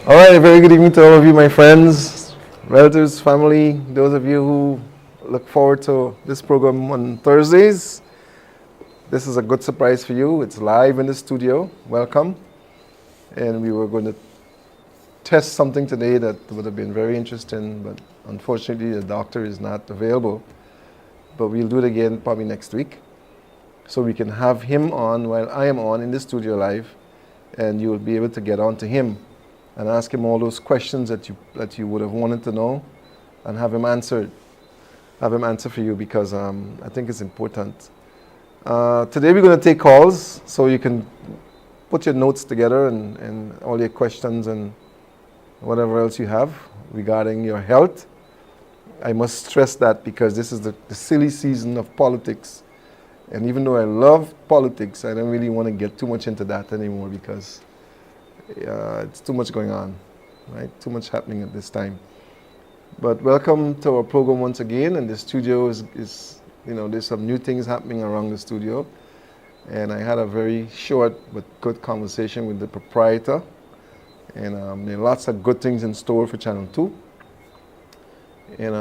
All right, a very good evening to all of you, my friends, relatives, family, those of you who look forward to this program on Thursdays. This is a good surprise for you. It's live in the studio. Welcome. And we were going to test something today that would have been very interesting, but unfortunately the doctor is not available. But we'll do it again probably next week. So we can have him on while I am on in the studio live, and you will be able to get on to him and ask him all those questions that you would have wanted to know, and have him answer for you, because I think it's important. Today we're going to take calls, so you can put your notes together and all your questions and whatever else you have regarding your health. I must stress that because this is the silly season of politics. And even though I love politics, I don't really want to get too much into that anymore, because it's too much going on, right? Too much happening at this time. But welcome to our program once again. And the studio is there's some new things happening around the studio. And I had a very short but good conversation with the proprietor. And there are lots of good things in store for Channel 2. And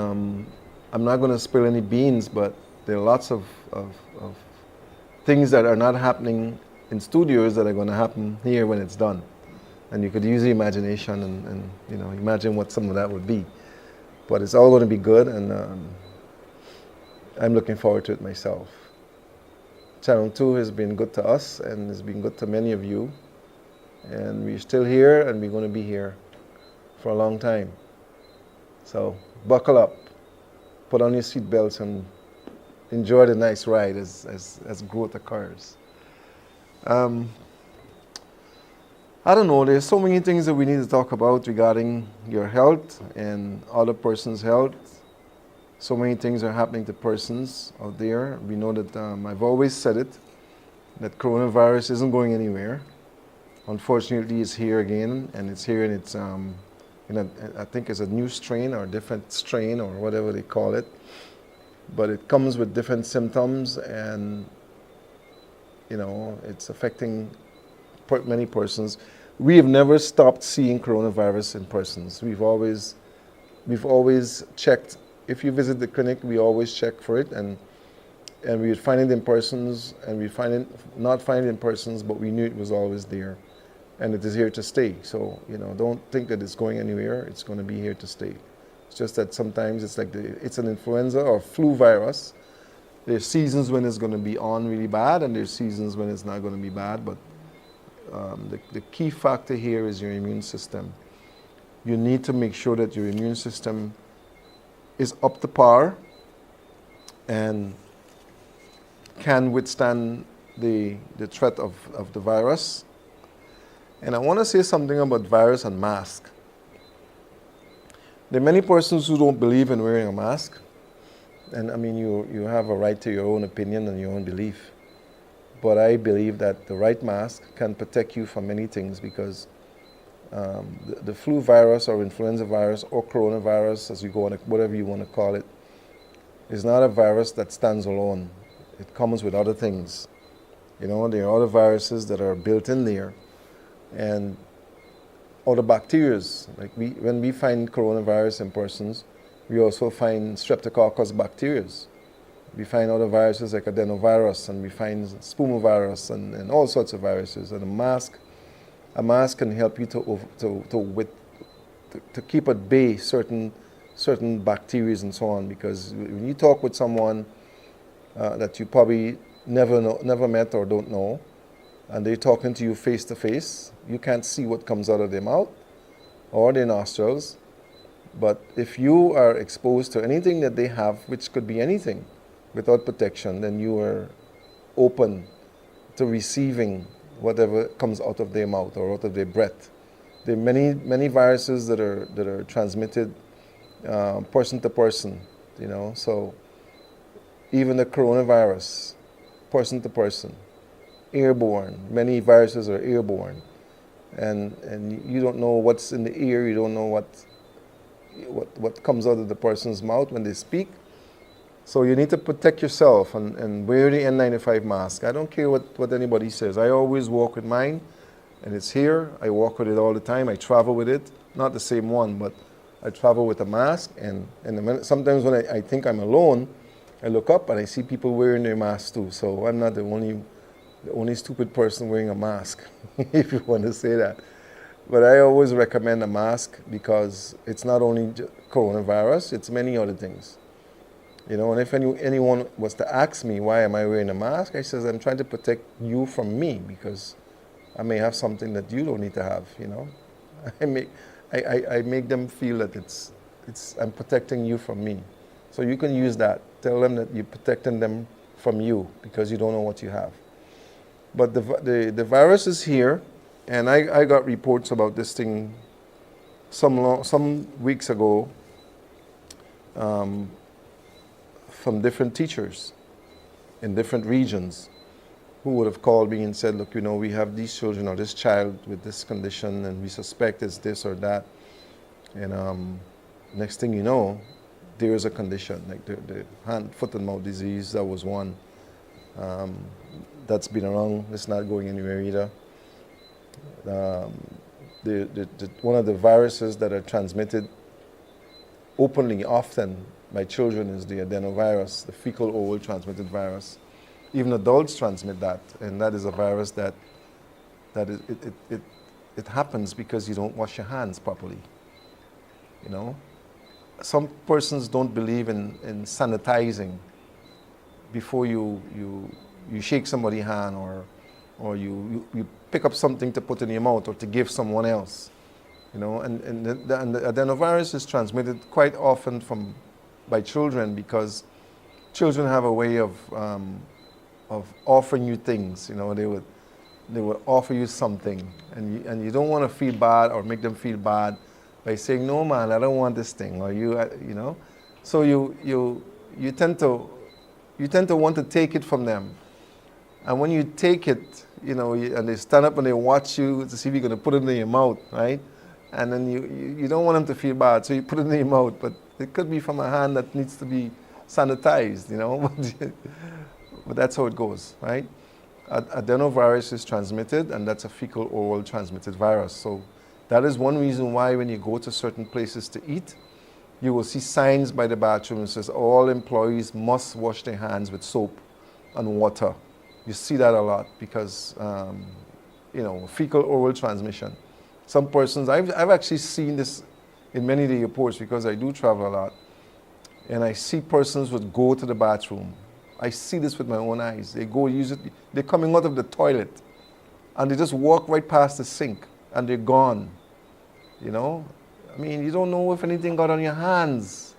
I'm not going to spill any beans, but there are lots of things that are not happening in studios that are going to happen here when it's done. And you could use the imagination and imagine what some of that would be. But it's all going to be good, and I'm looking forward to it myself. Channel 2 has been good to us and has been good to many of you. And we're still here, and we're going to be here for a long time. So buckle up, put on your seatbelts, and enjoy the nice ride as growth occurs. I don't know, there's so many things that we need to talk about regarding your health and other person's health. So many things are happening to persons out there. We know that I've always said it, that coronavirus isn't going anywhere. Unfortunately, it's here again, and it's here, and it's I think it's a new strain or a different strain or whatever they call it. But it comes with different symptoms, and it's affecting many persons. We have never stopped seeing coronavirus in persons. We've always checked. If you visit the clinic, we always check for it, and we would find it in persons, and we not find it in persons, but we knew it was always there, and it is here to stay. So don't think that it's going anywhere. It's going to be here to stay. It's just that sometimes it's like it's an influenza or flu virus. There's seasons when it's going to be on really bad, and there's seasons when it's not going to be bad. But the key factor here is your immune system. You need to make sure that your immune system is up to par and can withstand the threat of the virus. And I want to say something about virus and mask. There are many persons who don't believe in wearing a mask. And I mean, you have a right to your own opinion and your own belief. But I believe that the right mask can protect you from many things, because the flu virus or influenza virus or coronavirus, as you go on, whatever you want to call it, is not a virus that stands alone. It comes with other things. There are other viruses that are built in there, and other bacteria. Like when we find coronavirus in persons, we also find streptococcus bacteria. We find other viruses like adenovirus, and we find spumovirus and all sorts of viruses. And a mask can help you to keep at bay certain bacteria and so on. Because when you talk with someone that you probably never met or don't know, and they're talking to you face to face, you can't see what comes out of their mouth or their nostrils. But if you are exposed to anything that they have, which could be anything, without protection, then you are open to receiving whatever comes out of their mouth or out of their breath. There are many viruses that are transmitted person to person, So even the coronavirus, person to person, airborne. Many viruses are airborne, and you don't know what's in the ear. You don't know what comes out of the person's mouth when they speak. So you need to protect yourself and wear the N95 mask. I don't care what anybody says. I always walk with mine. And it's here. I walk with it all the time. I travel with it. Not the same one, but I travel with a mask. And sometimes when I think I'm alone, I look up and I see people wearing their masks too. So I'm not the only stupid person wearing a mask, if you want to say that. But I always recommend a mask because it's not only coronavirus, it's many other things. You know, and if anyone was to ask me, why am I wearing a mask? I says, I'm trying to protect you from me because I may have something that you don't need to have, you know. I make them feel that I'm protecting you from me. So you can use that. Tell them that you're protecting them from you because you don't know what you have. But the virus is here, and I got reports about this thing some weeks ago from different teachers in different regions who would have called me and said, look, you know, we have these children or this child with this condition and we suspect it's this or that. And next thing you know, there is a condition, like the hand, foot and mouth disease, that was one. That's been around, it's not going anywhere either. One of the viruses that are transmitted openly often by children is the adenovirus, the fecal oral transmitted virus. Even adults transmit that, and that is a virus that it happens because you don't wash your hands properly. You know, some persons don't believe in sanitizing before you shake somebody's hand or you pick up something to put in your mouth or to give someone else. You know, and the adenovirus is transmitted quite often by children because children have a way of offering you things. You know, they would offer you something, and you don't want to feel bad or make them feel bad by saying, no man, I don't want this thing, or you know, so you tend to want to take it from them, and when you take it, you know, and they stand up and they watch you to see if you're going to put it in your mouth, right? And then you don't want them to feel bad, so you put it in your mouth, but it could be from a hand that needs to be sanitized, you know. But that's how it goes, right? Adenovirus is transmitted, and that's a fecal oral transmitted virus. So that is one reason why when you go to certain places to eat, you will see signs by the bathroom that says all employees must wash their hands with soap and water. You see that a lot because, you know, fecal oral transmission. Some persons, I've actually seen this in many of the airports because I do travel a lot, and I see persons would go to the bathroom. I see this with my own eyes. They go use it, they're coming out of the toilet, and they just walk right past the sink, and they're gone. You know? I mean, you don't know if anything got on your hands.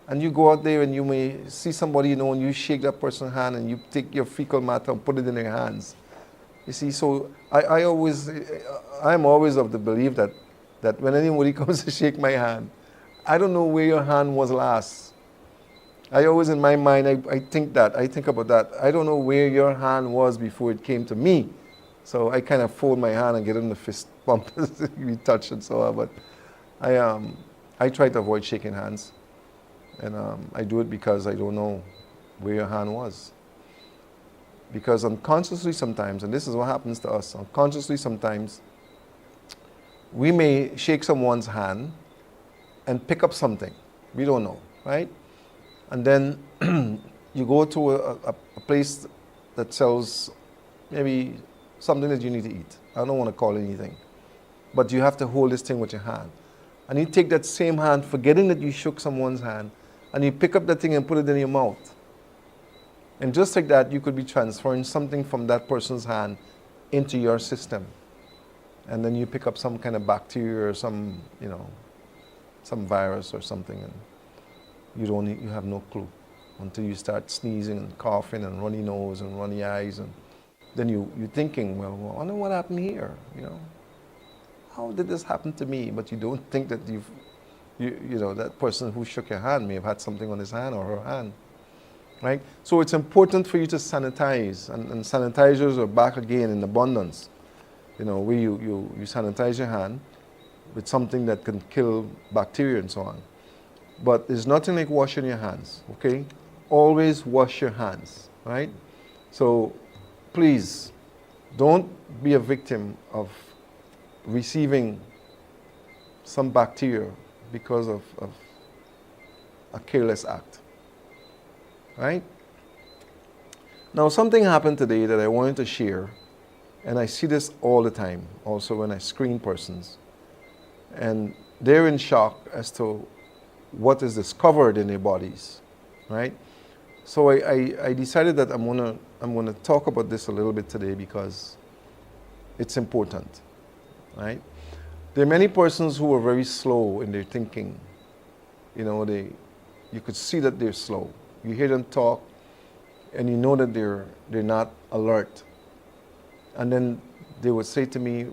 And you go out there and you may see somebody, you know, and you shake that person's hand and you take your fecal matter and put it in their hands. You see, so I'm always of the belief that when anybody comes to shake my hand, I don't know where your hand was last. I always, in my mind, I think about that. I don't know where your hand was before it came to me. So I kind of fold my hand and get in the fist bump, we touch and so on. But I try to avoid shaking hands. And I do it because I don't know where your hand was. Because unconsciously sometimes, and this is what happens to us, unconsciously sometimes, we may shake someone's hand and pick up something. We don't know, right? And then you go to a place that sells maybe something that you need to eat. I don't want to call it anything. But you have to hold this thing with your hand. And you take that same hand, forgetting that you shook someone's hand, and you pick up that thing and put it in your mouth. And just like that, you could be transferring something from that person's hand into your system. And then you pick up some kind of bacteria or some, you know, some virus or something, and you have no clue until you start sneezing and coughing and runny nose and runny eyes, and then you're thinking, well, I wonder what happened here, you know. How did this happen to me? But you don't think that you know, that person who shook your hand may have had something on his hand or her hand, right? So it's important for you to sanitize, and sanitizers are back again in abundance. You know, where you sanitize your hand with something that can kill bacteria and so on. But there's nothing like washing your hands, okay? Always wash your hands, right? So please, Don't be a victim of receiving some bacteria because of a careless act. Right? Now, something happened today that I wanted to share, and I see this all the time, also when I screen persons. And they're in shock as to what is discovered in their bodies, right? So I decided that I'm gonna talk about this a little bit today because it's important, right? There are many persons who are very slow in their thinking. You know, you could see that they're slow. You hear them talk, and you know that they're not alert. And then they would say to me,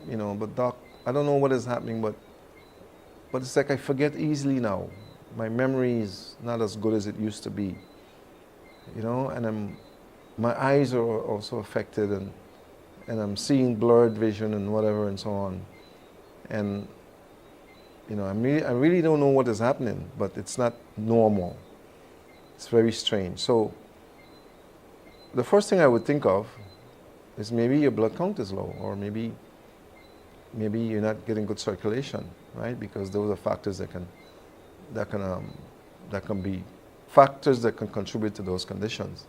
you know, but doc, I don't know what is happening, but it's like I forget easily now. My memory is not as good as it used to be. You know, and my eyes are also affected, and I'm seeing blurred vision and whatever and so on. And you know, I really don't know what is happening, but it's not normal. It's very strange. So the first thing I would think of is maybe your blood count is low, or maybe you're not getting good circulation, right? Because those are factors that can be factors that can contribute to those conditions.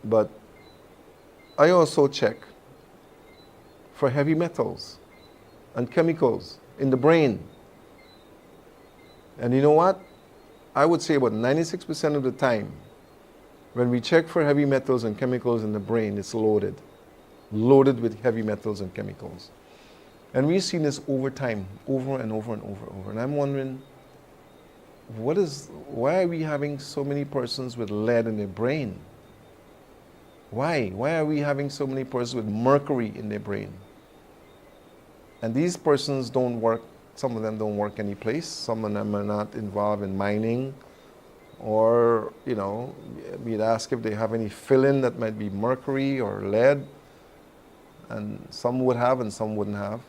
But I also check for heavy metals and chemicals in the brain. And you know what? I would say about 96% of the time, when we check for heavy metals and chemicals in the brain, it's loaded with heavy metals and chemicals. And we've seen this over time, over and over and over. And I'm wondering, why are we having so many persons with lead in their brain? Why? Why are we having so many persons with mercury in their brain? And these persons don't work, some of them don't work any place. Some of them are not involved in mining, or, you know, we'd ask if they have any fill-in that might be mercury or lead, and some would have and some wouldn't have.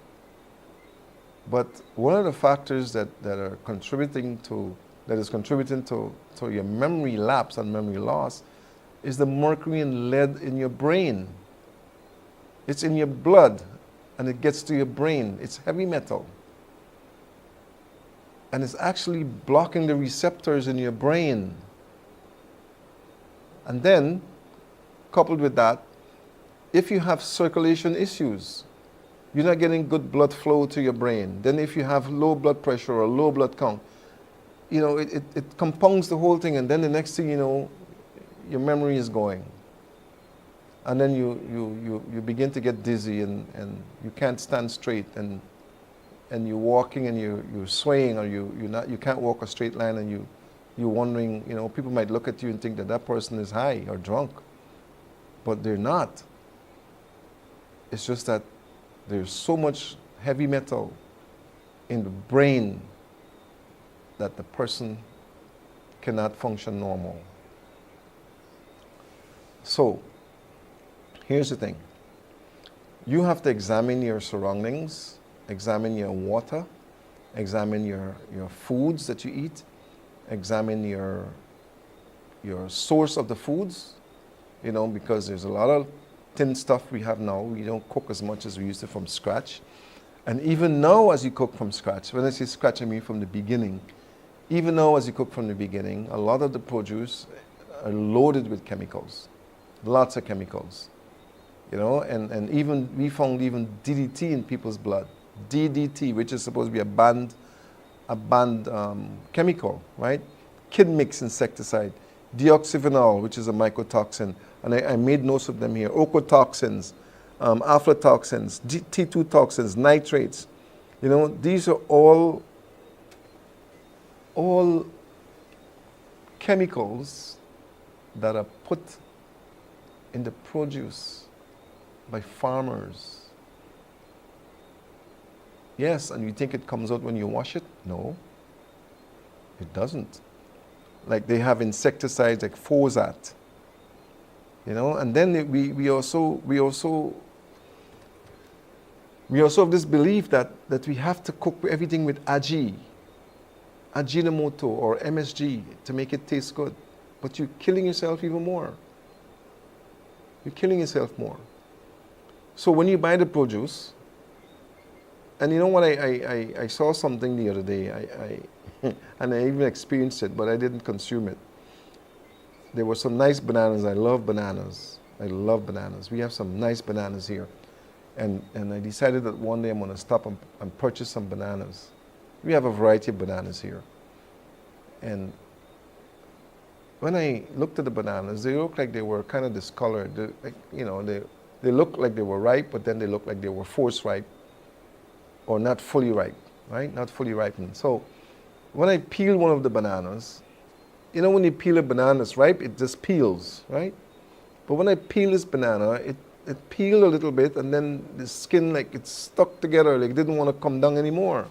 But one of the factors that is contributing to your memory lapse and memory loss is the mercury and lead in your brain. It's in your blood, and it gets to your brain. It's heavy metal. And it's actually blocking the receptors in your brain. And then, coupled with that, if you have circulation issues, you're not getting good blood flow to your brain. Then if you have low blood pressure or low blood count, you know, it compounds the whole thing, and then the next thing you know, your memory is going. And then you begin to get dizzy, and you can't stand straight, and you're walking and you're swaying, or you can't walk a straight line, and you're wondering, you know, people might look at you and think that person is high or drunk, but they're not. It's just that there's so much heavy metal in the brain that the person cannot function normal. So, here's the thing. You have to examine your surroundings, examine your water, examine your foods that you eat, examine your source of the foods, you know, because there's a lot of tin stuff we have now. We don't cook as much as we used to from scratch. And even now, as you cook from scratch, when I say scratch, I mean from the beginning. Even now, as you cook from the beginning, a lot of the produce are loaded with chemicals, lots of chemicals, you know, and even we found even DDT in people's blood, DDT, which is supposed to be a banned chemical, right? Kid mix insecticide, deoxyphenol, which is a mycotoxin, and I made notes of them here, ocotoxins, aflatoxins, T2 toxins, nitrates, you know, these are all chemicals that are put in the produce by farmers. Yes, and you think it comes out when you wash it? No, it doesn't. Like they have insecticides like Fosat, you know, and then we also have this belief that we have to cook everything with Ajinomoto or MSG to make it taste good. But you're killing yourself even more. You're killing yourself more. So when you buy the produce, and you know what, I saw something the other day, and I even experienced it, but I didn't consume it. There were some nice bananas. I love bananas. I love bananas. We have some nice bananas here. And I decided that one day I'm going to stop and purchase some bananas. We have a variety of bananas here. And when I looked at the bananas, they looked like they were kind of discolored. They looked like they were ripe, but then they looked like they were force ripe or not fully ripe, right? Not fully ripened. So when I peeled one of the bananas, you know when you peel a banana, it's ripe, it just peels, right? But when I peel this banana, it peeled a little bit, and then the skin, like it's stuck together, like it didn't want to come down anymore.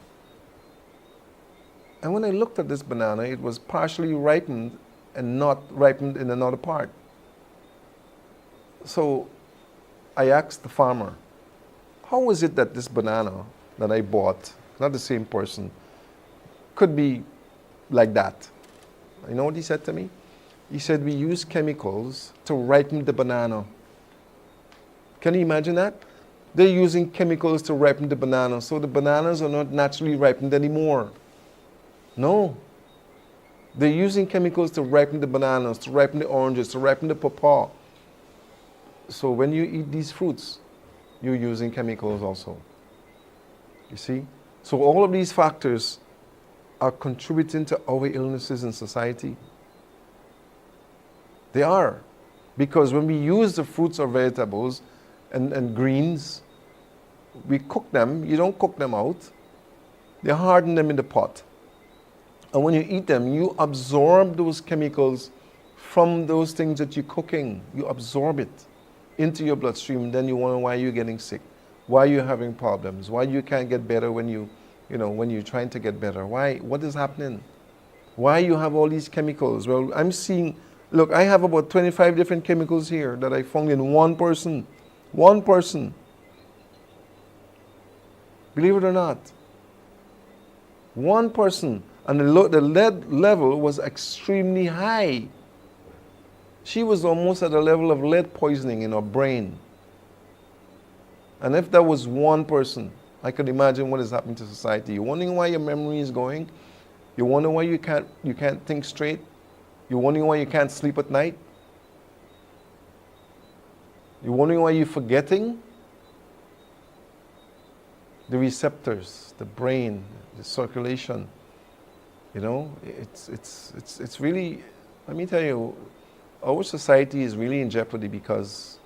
And when I looked at this banana, it was partially ripened and not ripened in another part. So I asked the farmer, how is it that this banana that I bought, not the same person, could be like that? You know what he said to me? He said, we use chemicals to ripen the banana. Can you imagine that? They're using chemicals to ripen the banana, so the bananas are not naturally ripened anymore. No. They're using chemicals to ripen the bananas, to ripen the oranges, to ripen the pawpaw. So when you eat these fruits, you're using chemicals also. You see? So all of these factors are contributing to our illnesses in society. They are. Because when we use the fruits or vegetables and greens, we cook them. You don't cook them out. They harden them in the pot. And when you eat them, you absorb those chemicals from those things that you're cooking. You absorb it into your bloodstream. Then you wonder why you're getting sick, why you're having problems, why you can't get better when when you're trying to get better. Why? What is happening? Why you have all these chemicals? Well, I'm seeing, look, I have about 25 different chemicals here that I found in one person. One person. Believe it or not. One person. And the lead level was extremely high. She was almost at a level of lead poisoning in her brain. And if that was one person, I could imagine what is happening to society. You're wondering why your memory is going? You're wondering why you can't think straight? You're wondering why you can't sleep at night? You're wondering why you're forgetting? The receptors, the brain, the circulation. It's really, let me tell you, our society is really in jeopardy because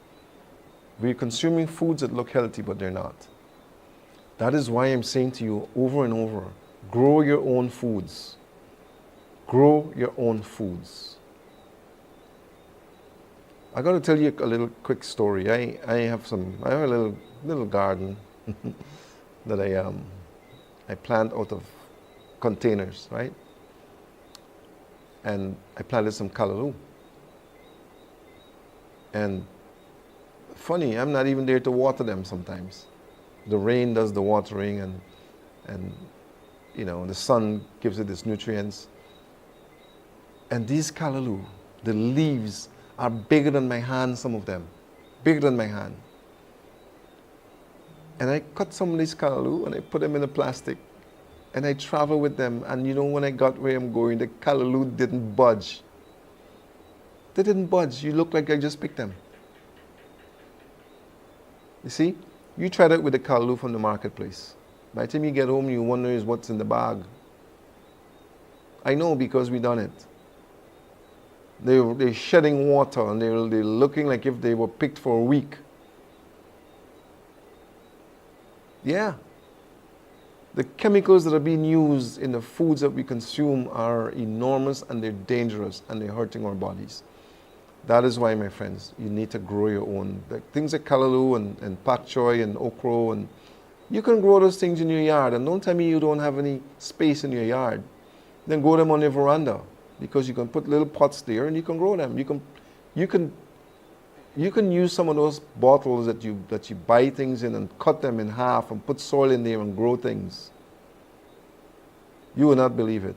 we're consuming foods that look healthy, but they're not. That is why I'm saying to you over and over, grow your own foods. Grow your own foods. I got to tell you a little quick story. I have a little garden that I plant out of containers, right? And I planted some callaloo. And funny, I'm not even there to water them sometimes. The rain does the watering, and the sun gives it its nutrients. And these callaloo, the leaves are bigger than my hand, some of them. Bigger than my hand. And I cut some of these callaloo and I put them in a plastic. And I travel with them, and when I got where I'm going, the callaloo didn't budge. They didn't budge. You look like I just picked them. You see? You try that with the callaloo from the marketplace. By the time you get home, you wonder what's in the bag. I know because we done it. They're shedding water, and they're looking like if they were picked for a week. Yeah. The chemicals that are being used in the foods that we consume are enormous, and they're dangerous, and they're hurting our bodies. That is why, my friends, you need to grow your own. Things like callaloo and pak choy and okra, and you can grow those things in your yard. And don't tell me you don't have any space in your yard. Then grow them on your veranda, because you can put little pots there and you can grow them. You can use some of those bottles that you buy things in and cut them in half and put soil in there and grow things. You will not believe it.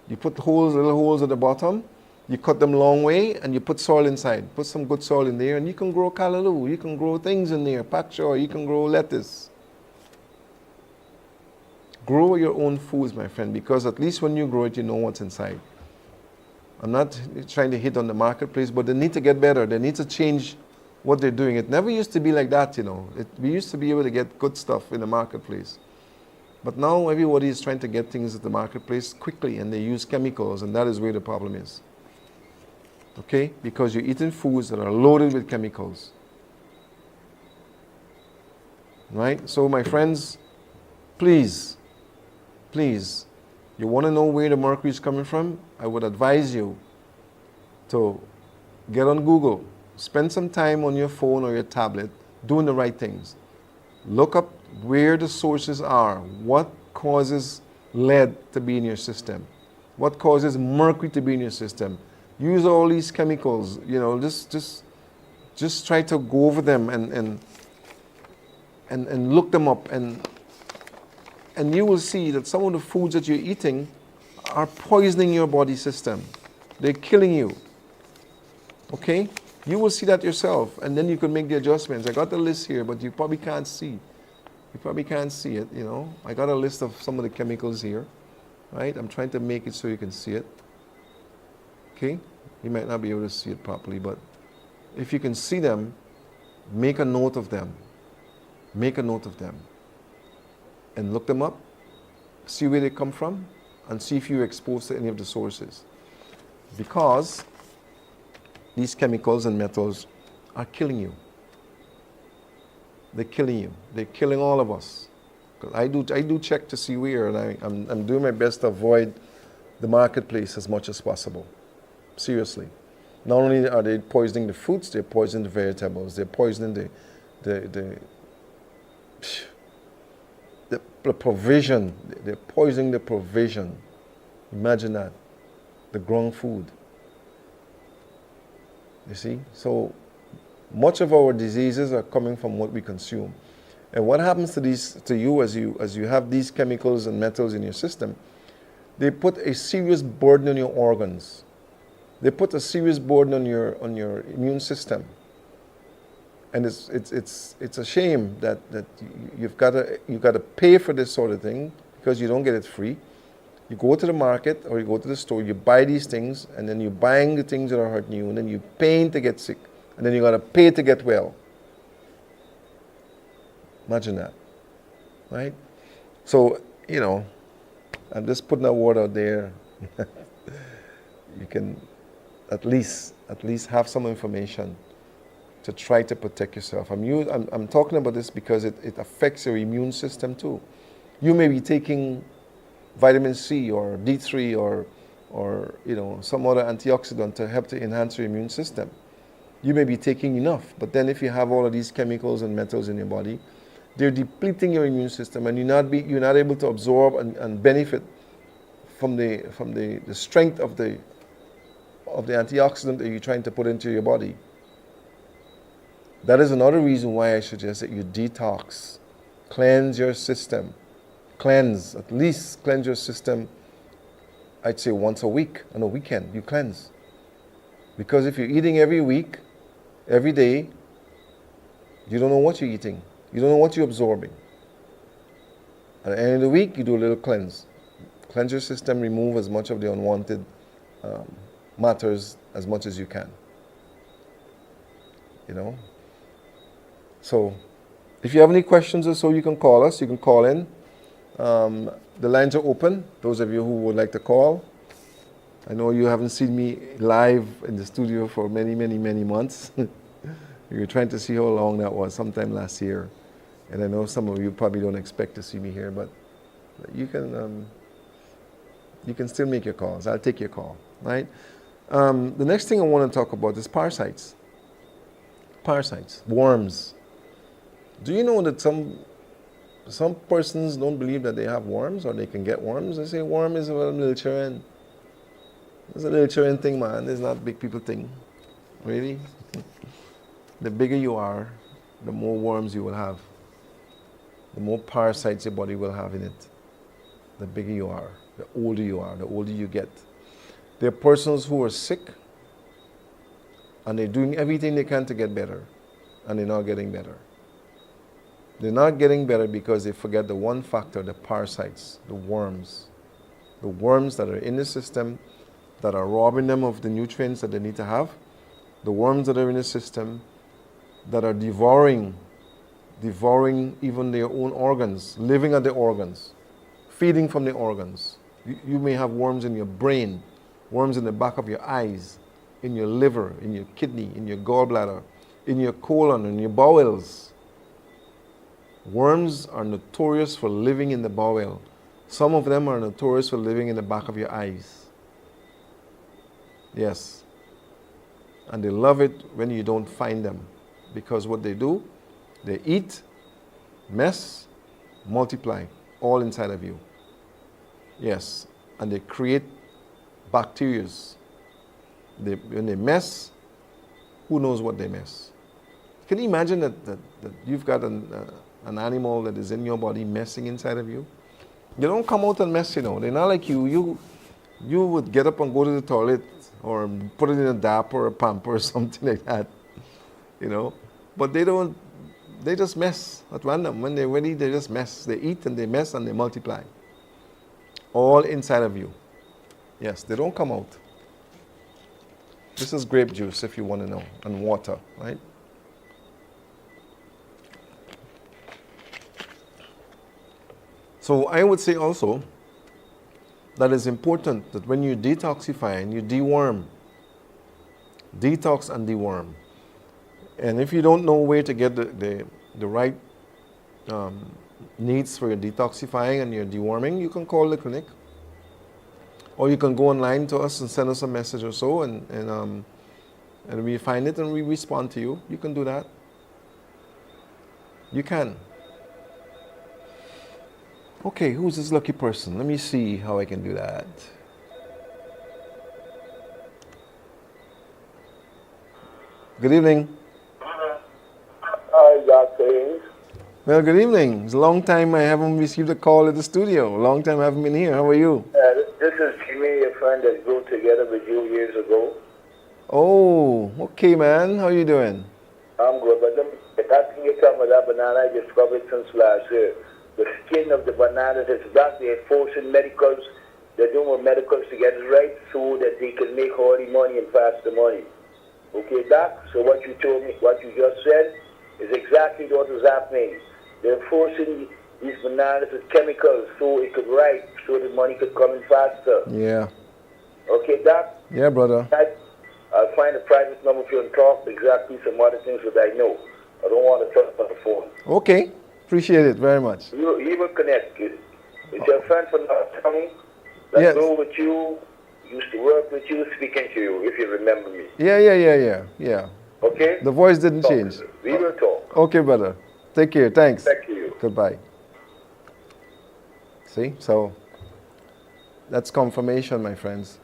You put little holes at the bottom, You cut them long way and you put soil inside. Put some good soil in there and you can grow callaloo. You can grow things in there, pak choy, you can grow lettuce. Grow your own foods, my friend, because at least when you grow it, you know what's inside. I'm not trying to hit on the marketplace, but they need to get better. They need to change what they're doing. It never used to be like that, you know. We used to be able to get good stuff in the marketplace. But now everybody is trying to get things at the marketplace quickly, and they use chemicals, and that is where the problem is. Okay? Because you're eating foods that are loaded with chemicals. Right? So my friends, please, you want to know where the mercury is coming from? I would advise you to get on Google. Spend some time on your phone or your tablet doing the right things. Look up where the sources are. What causes lead to be in your system? What causes mercury to be in your system? Use all these chemicals. You know, just try to go over them and look them up, and you will see that some of the foods that you're eating are poisoning your body system. They're killing you. Okay? You will see that yourself, and then you can make the adjustments. I got the list here, but you probably can't see. You probably can't see it, you know. I got a list of some of the chemicals here, right? I'm trying to make it so you can see it. Okay? You might not be able to see it properly, but if you can see them, make a note of them. Make a note of them. And look them up, see where they come from, and see if you're exposed to any of the sources. Because these chemicals and metals are killing you. They're killing you. They're killing all of us. Because I do check to see where, and I'm doing my best to avoid the marketplace as much as possible. Seriously. Not only are they poisoning the fruits, they're poisoning the vegetables. They're poisoning the provision. They're poisoning the provision. Imagine that. The ground food. You see? So much of our diseases are coming from what we consume. And what happens to you as you have these chemicals and metals in your system? They put a serious burden on your organs. They put a serious burden on your immune system. And it's a shame that you've got to pay for this sort of thing because you don't get it free. You go to the market or you go to the store, you buy these things, and then you're buying the things that are hurting you, and then you're paying to get sick, and then you got to pay to get well. Imagine that, right? So, you know, I'm just putting a word out there. You can at least have some information to try to protect yourself. I'm talking about this because it affects your immune system too. You may be taking vitamin C or D3 or you know, some other antioxidant to help to enhance your immune system. You may be taking enough, but then if you have all of these chemicals and metals in your body, they're depleting your immune system, and you're not able to absorb and benefit from the strength of the antioxidant that you're trying to put into your body. That is another reason why I suggest that you detox, cleanse your system. At least cleanse your system, I'd say once a week, on a weekend, you cleanse. Because if you're eating every week, every day, you don't know what you're eating. You don't know what you're absorbing. At the end of the week, you do a little cleanse. Cleanse your system, remove as much of the unwanted matters as much as you can. You know? So, if you have any questions or so, you can call us. You can call in. The lines are open. Those of you who would like to call. I know you haven't seen me live in the studio for many, many, many months. You were trying to see how long that was, sometime last year. And I know some of you probably don't expect to see me here, but you can still make your calls. I'll take your call, right? The next thing I want to talk about is parasites. Parasites, worms. Do you know that some persons don't believe that they have worms or they can get worms? They say worm is a little children. It's a little children thing, man. It's not big people thing. Really? The bigger you are, the more worms you will have. The more parasites your body will have in it. The bigger you are, the older you are, the older you get. There are persons who are sick and they're doing everything they can to get better, and they're not getting better. They're not getting better because they forget the one factor, the parasites, the worms. The worms that are in the system that are robbing them of the nutrients that they need to have. The worms that are in the system that are devouring even their own organs, living at the organs, feeding from the organs. You may have worms in your brain, worms in the back of your eyes, in your liver, in your kidney, in your gallbladder, in your colon, in your bowels. Worms are notorious for living in the bowel. Some of them are notorious for living in the back of your eyes. Yes. And they love it when you don't find them. Because what they do, they eat, mess, multiply, all inside of you. Yes. And they create bacteria. When they mess, who knows what they mess? Can you imagine that you've got an animal that is in your body messing inside of you? They don't come out and mess, you know. They're not like you. You would get up and go to the toilet or put it in a DAP or a pamper or something like that, you know. But they don't. They just mess at random. When they're ready, they just mess. They eat and they mess and they multiply. All inside of you. Yes, they don't come out. This is grape juice, if you want to know, and water, right? So I would say also that it's important that when you detoxify and you deworm, detox and deworm. And if you don't know where to get the right needs for your detoxifying and your deworming, you can call the clinic. Or you can go online to us and send us a message or so, and we find it and we respond to you. You can do that. You can. Okay, who's this lucky person? Let me see how I can do that. Good evening. Hi, Dr. Haynes. Well, good evening. It's a long time I haven't received a call at the studio. A long time I haven't been here. How are you? This is Jimmy, a friend that grew together with you years ago. Oh, okay, man. How are you doing? I'm good, but that thing you talking about, that banana, I discovered since last year. The skin of the banana is black. They're forcing medicals. They're doing what medicals to get it right so that they can make all the money and pass the money. Okay, Doc? So what you told me, what you just said, is exactly what is happening. They're forcing these bananas with chemicals so it could ripe, so the money could come in faster. Yeah. Okay, Doc? Yeah, brother. I'll find a private number for you and talk exactly some other things that I know. I don't want to talk on the phone. Okay. Appreciate it very much. You will connect. It's your friend from North County that Yes. grew with you, used to work with you, speaking to you, if you remember me. Yeah. Okay? The voice didn't change. We will talk. Okay, brother. Take care. Thanks. Thank you. Goodbye. See? So, that's confirmation, my friends.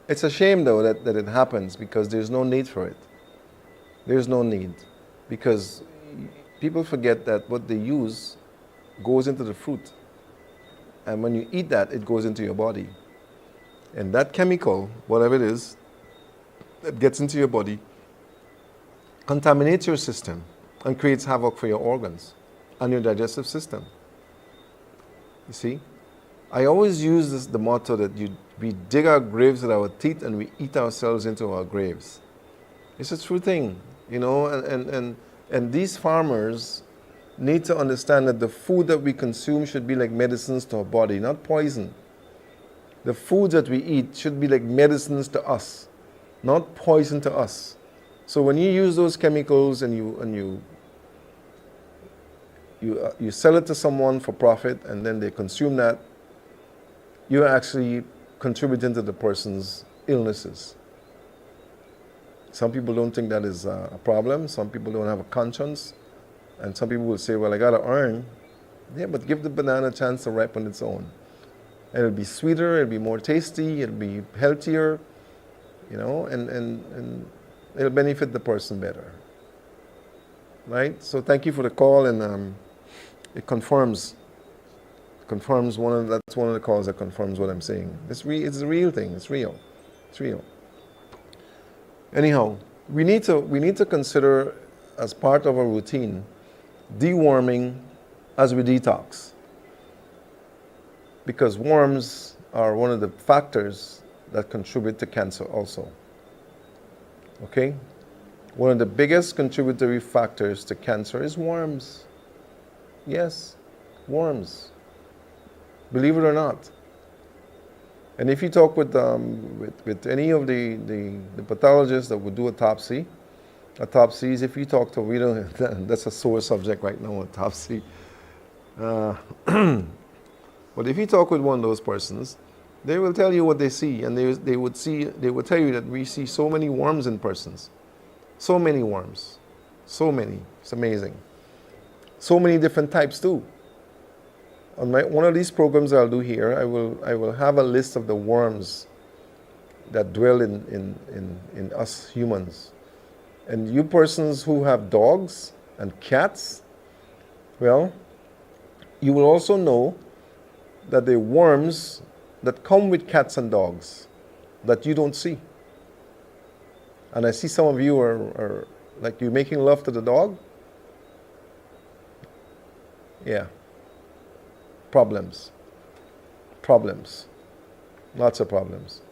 It's a shame, though, that it happens because there's no need for it. There's no need. Because people forget that what they use goes into the fruit. And when you eat that, it goes into your body. And that chemical, whatever it is, that gets into your body, contaminates your system and creates havoc for your organs and your digestive system. You see? I always use the motto that we dig our graves with our teeth and we eat ourselves into our graves. It's a true thing, you know, and these farmers need to understand that the food that we consume should be like medicines to our body, not poison. The foods that we eat should be like medicines to us, not poison to us. So when you use those chemicals and you sell it to someone for profit and then they consume that, you're actually contributing to the person's illnesses. Some people don't think that is a problem. Some people don't have a conscience. And some people will say, well, I got to earn. Yeah, but give the banana a chance to ripen its own. And it'll be sweeter, it'll be more tasty, it'll be healthier, you know, and it'll benefit the person better. Right? So thank you for the call, and it confirms Confirms that's one of the calls that confirms what I'm saying. It's a real thing. It's real. It's real. Anyhow, we need to consider as part of a routine deworming as we detox, because worms are one of the factors that contribute to cancer also. Okay? One of the biggest contributory factors to cancer is worms. Yes, worms. Believe it or not. And if you talk with any of the pathologists that would do autopsies, if you talk to, we don't, that's a sore subject right now, autopsy. But if you talk with one of those persons, they will tell you what they see, and they would tell you that we see so many worms in persons. So many worms. So many. It's amazing. So many different types too. On one of these programs I'll do here, I will have a list of the worms that dwell in us humans. And you persons who have dogs and cats, well, you will also know that there are worms that come with cats and dogs that you don't see. And I see some of you are like, you making love to the dog. Yeah. Problems. Lots of problems.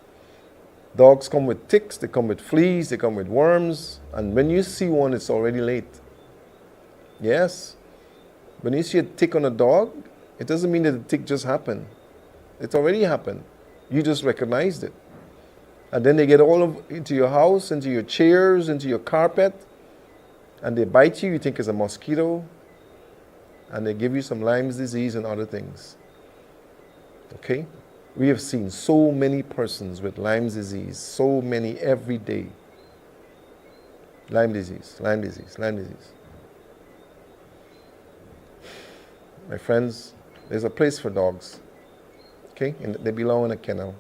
Dogs come with ticks, they come with fleas, they come with worms, and when you see one, it's already late. Yes. When you see a tick on a dog, it doesn't mean that the tick just happened. It's already happened. You just recognized it. And then they get into your house, into your chairs, into your carpet, and they bite you. You think it's a mosquito, and they give you some Lyme's disease and other things. Okay? We have seen so many persons with Lyme's disease, so many every day. Lyme disease. My friends, there's a place for dogs. Okay? And they belong in a kennel.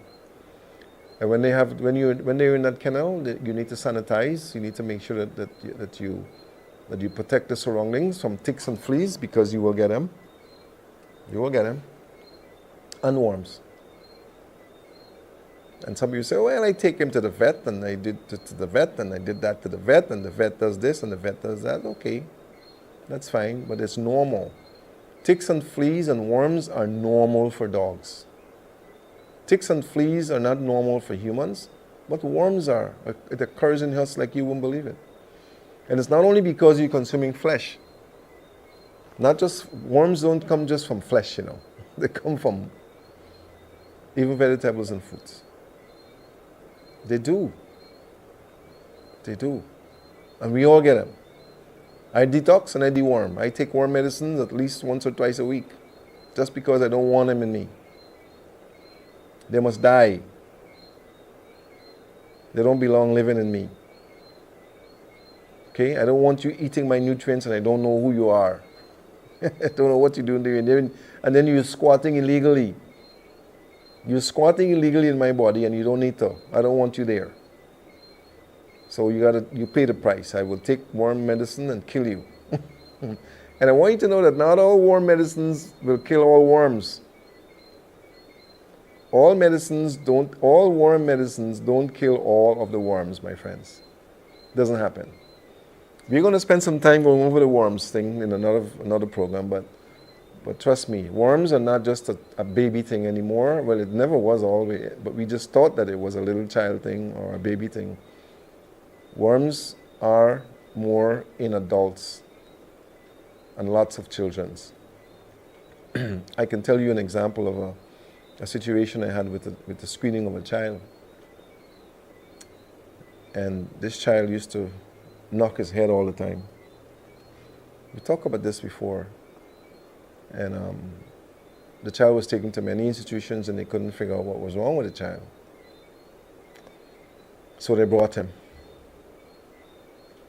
And when they're in that kennel, you need to sanitize. You need to make sure that you protect the surroundings from ticks and fleas, because you will get them. You will get them. And worms. And some of you say, well, I take him to the vet, and I did to the vet, and I did that to the vet, and the vet does this, and the vet does that. Okay, that's fine, but it's normal. Ticks and fleas and worms are normal for dogs. Ticks and fleas are not normal for humans, but worms are. It occurs in us like you won't believe it. And it's not only because you're consuming flesh. Worms don't come just from flesh, you know. They come from even vegetables and fruits. They do. And we all get them. I detox and I deworm. I take worm medicines at least once or twice a week, just because I don't want them in me. They must die. They don't belong living in me. Okay? I don't want you eating my nutrients and I don't know who you are. I don't know what you're doing there. And then you're squatting illegally. You're squatting illegally in my body and you don't need to. I don't want you there. So you pay the price. I will take worm medicine and kill you. And I want you to know that not all worm medicines will kill all worms. All worm medicines don't kill all of the worms, my friends. Doesn't happen. We're going to spend some time going over the worms thing in another program, but trust me, worms are not just a baby thing anymore. Well, it never was always, but we just thought that it was a little child thing or a baby thing. Worms are more in adults and lots of children's. I can tell you an example of a situation I had with the screening of a child. And this child used to knock his head all the time. We talked about this before. And the child was taken to many institutions and they couldn't figure out what was wrong with the child. So they brought him.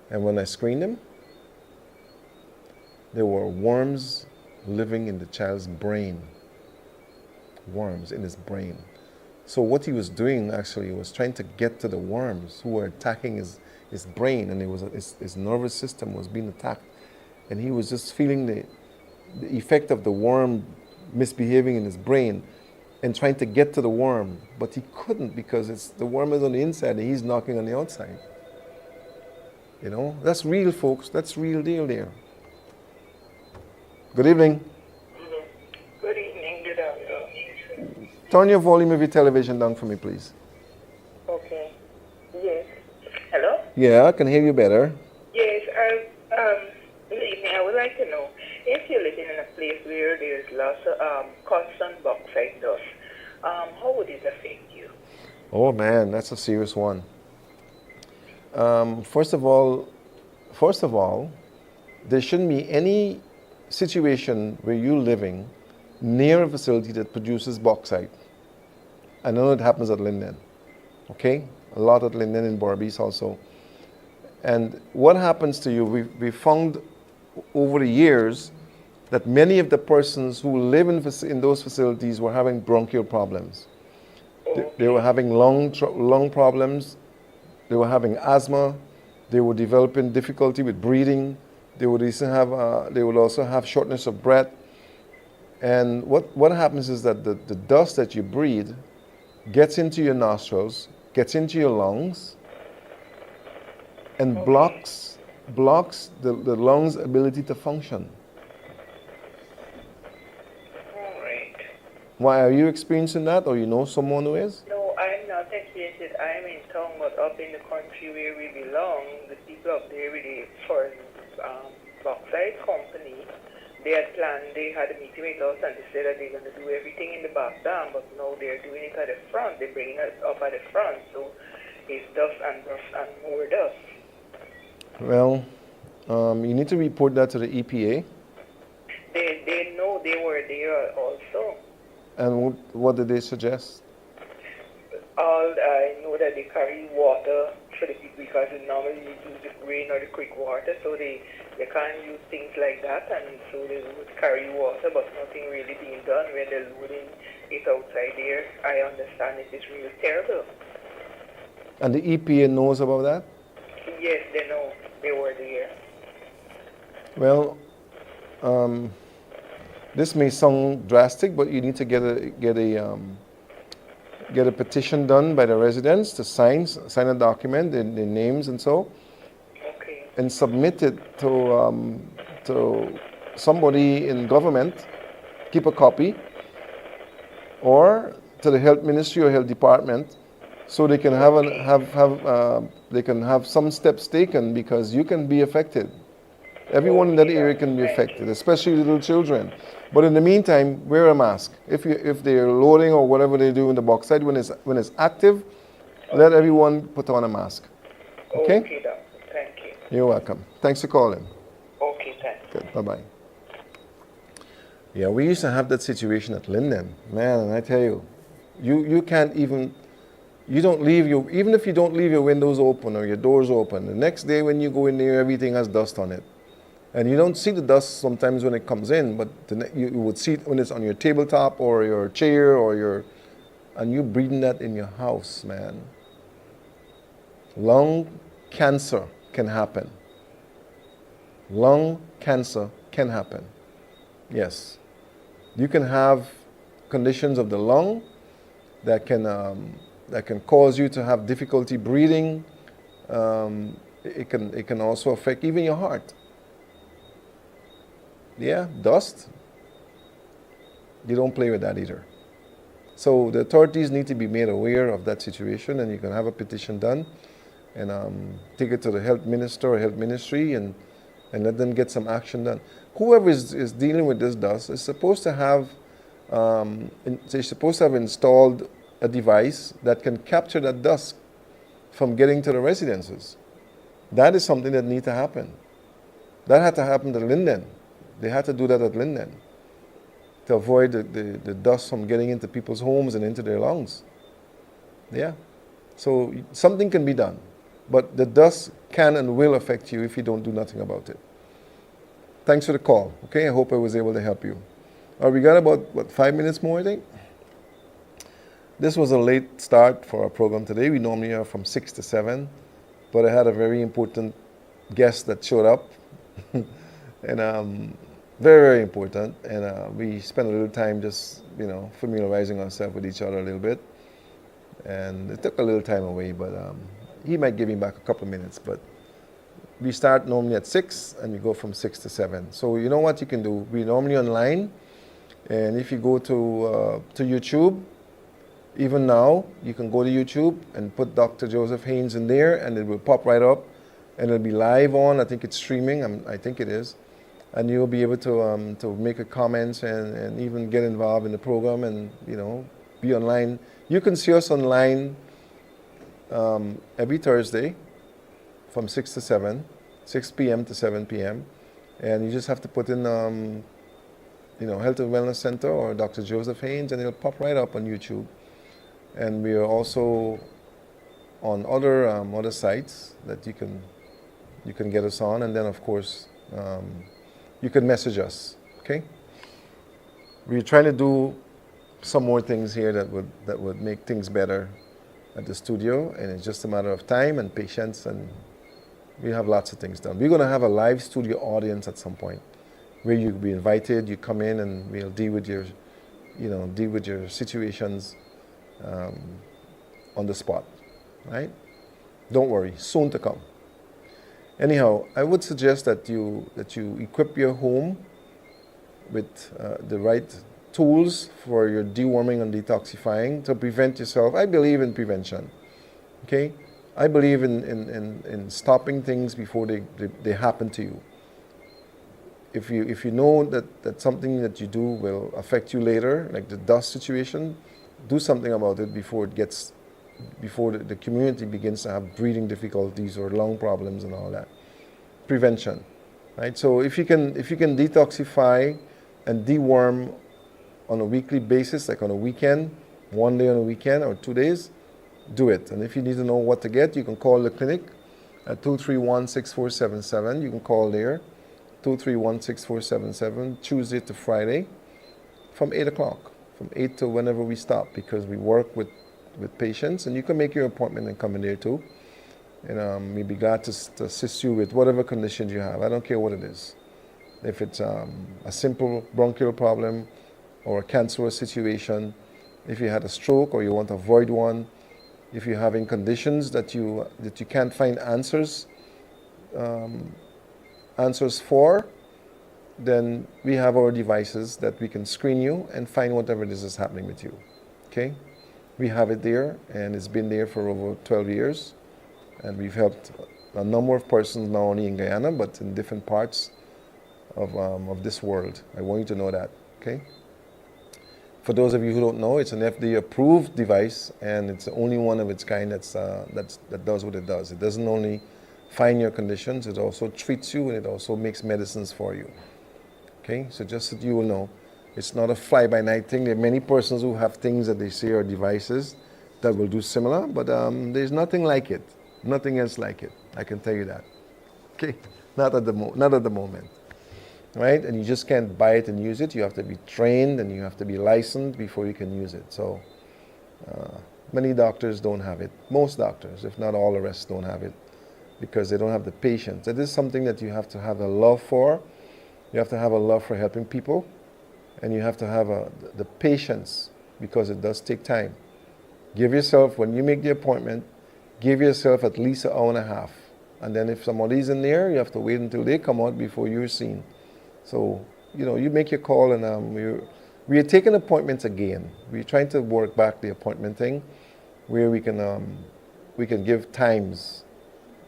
And when I screened him, there were worms living in the child's brain. Worms in his brain. So what he was doing actually was trying to get to the worms who were attacking his brain, and his nervous system was being attacked. And he was just feeling the effect of the worm misbehaving in his brain and trying to get to the worm, but he couldn't because the worm is on the inside and he's knocking on the outside. You know, that's real, folks. That's real deal there. Good evening. Good evening, good afternoon. Turn your volume of your television down for me, please. Okay. Yes. Hello? Yeah, I can hear you better. Yes, good evening. I would like to know if you're living in a place where there's lots of constant bauxite dust, how would it affect you? Oh man, that's a serious one. First of all, there shouldn't be any situation where you're living near a facility that produces bauxite. I know it happens at Linden, okay? A lot at Linden and Barbies also. And what happens to you, we found over the years that many of the persons who live in those facilities were having bronchial problems. They were having lung problems, they were having asthma, they were developing difficulty with breathing, they would also have shortness of breath. And what happens is that the dust that you breathe gets into your nostrils, gets into your lungs, and blocks the lungs' ability to function. All right. Why, are you experiencing that, or you know someone who is? No, I'm not experiencing it. I'm in town, but up in the country where we belong, the people up there with the foreign bauxite company, they had planned, they had a meeting with us and they said that they're going to do everything in the back dam, but now they're doing it at the front. They're bringing it up at the front, so it's dust and more dust. Well, you need to report that to the EPA. They know they were there also. And what did they suggest? I know that they carry water for the people because normally you use the rain or the creek water, so they can't use things like that, and so they would carry water, but nothing really being done when they're loading it outside there. I understand it is really terrible. And the EPA knows about that? Yes, they know. They were there. Well, this may sound drastic, but you need to get a petition done by the residents to sign a document, their names and so, Okay. and submit it to somebody in government, keep a copy, or to the health ministry or health department, so they can they can have some steps taken, because you can be affected. Everyone in that area can be affected, especially little children. But in the meantime, wear a mask. If they're loading or whatever they do in the bauxite, when it's active, let everyone put on a mask. Okay? Okay, doctor. Thank you. You're welcome. Thanks for calling. Okay, thanks. Good. Bye-bye. Yeah, we used to have that situation at Linden. Man, and I tell you, you can't even, even if you don't leave your windows open or your doors open, the next day when you go in there, everything has dust on it. And you don't see the dust sometimes when it comes in, but you would see it when it's on your tabletop or your chair and you're breathing that in your house, man. Lung cancer can happen. Lung cancer can happen. Yes. You can have conditions of the lung that can cause you to have difficulty breathing. It can also affect even your heart. Yeah, dust. You don't play with that either. So the authorities need to be made aware of that situation, and you can have a petition done and take it to the health minister or health ministry and let them get some action done. Whoever is dealing with this dust is supposed to have they're supposed to have installed a device that can capture that dust from getting to the residences. That is something that needs to happen. That had to happen to Linden. They had to do that at Linden to avoid the dust from getting into people's homes and into their lungs. Yeah. So something can be done. But the dust can and will affect you if you don't do nothing about it. Thanks for the call. Okay, I hope I was able to help you. We got about 5 minutes more, I think. This was a late start for our program today. We normally are from 6 to 7, but I had a very important guest that showed up. And Very, very important. And we spent a little time just, familiarizing ourselves with each other a little bit. And it took a little time away, but he might give me back a couple of minutes. But we start normally at 6 and we go from 6 to 7. So you know what you can do? We normally online, and if you go to YouTube, even now, you can go to YouTube and put Dr. Joseph Haynes in there, and it will pop right up, and it'll be live on. I think it's streaming. I think it is, and you'll be able to make a comments and even get involved in the program, and be online. You can see us online every Thursday from 6 to 7, 6 p.m. to 7 p.m. And you just have to put in, Health and Wellness Center or Dr. Joseph Haynes, and it'll pop right up on YouTube. And we are also on other sites that you can get us on, and then of course you can message us. Okay. We're trying to do some more things here that would make things better at the studio, and it's just a matter of time and patience, and we have lots of things done. We're going to have a live studio audience at some point where you'll be invited, you come in, and we'll deal with your situations on the spot, right? Don't worry, soon to come. Anyhow, I would suggest that you equip your home with the right tools for your deworming and detoxifying to prevent yourself. I believe in prevention. Okay? I believe in stopping things before they happen to you. If you know that something that you do will affect you later, like the dust situation, do something about it before the community begins to have breathing difficulties or lung problems and all that. Prevention. Right? So if you can detoxify and deworm on a weekly basis, like on a weekend, one day on a weekend or 2 days, do it. And if you need to know what to get, you can call the clinic at 231-6477. You can call there, 231-6477, Tuesday to Friday, from 8 o'clock, from 8 to whenever we stop, because we work with patients, and you can make your appointment and come in there too. And we'd be glad to assist you with whatever conditions you have. I don't care what it is. If it's a simple bronchial problem, or a cancerous situation, if you had a stroke or you want to avoid one, if you're having conditions that you can't find answers for, then we have our devices that we can screen you and find whatever it is happening with you. Okay? We have it there, and it's been there for over 12 years, and we've helped a number of persons, not only in Guyana, but in different parts of this world. I want you to know that. Okay? For those of you who don't know, it's an FDA-approved device, and it's the only one of its kind that does what it does. It doesn't only find your conditions, it also treats you, and it also makes medicines for you. Okay, so just so you will know, it's not a fly-by-night thing. There are many persons who have things that they say are devices that will do similar, but there's nothing like it. Nothing else like it. I can tell you that. Okay, not at the moment. Right? And you just can't buy it and use it. You have to be trained and you have to be licensed before you can use it. So many doctors don't have it. Most doctors, if not all the rest, don't have it because they don't have the patience. It is something that you have to have a love for. You have to have a love for helping people, and you have to have the patience, because it does take time. Give yourself, when you make the appointment, give yourself at least an hour and a half. And then if somebody's in there, you have to wait until they come out before you're seen. So, you make your call, and we are taking appointments again. We're trying to work back the appointment thing, where we can give times,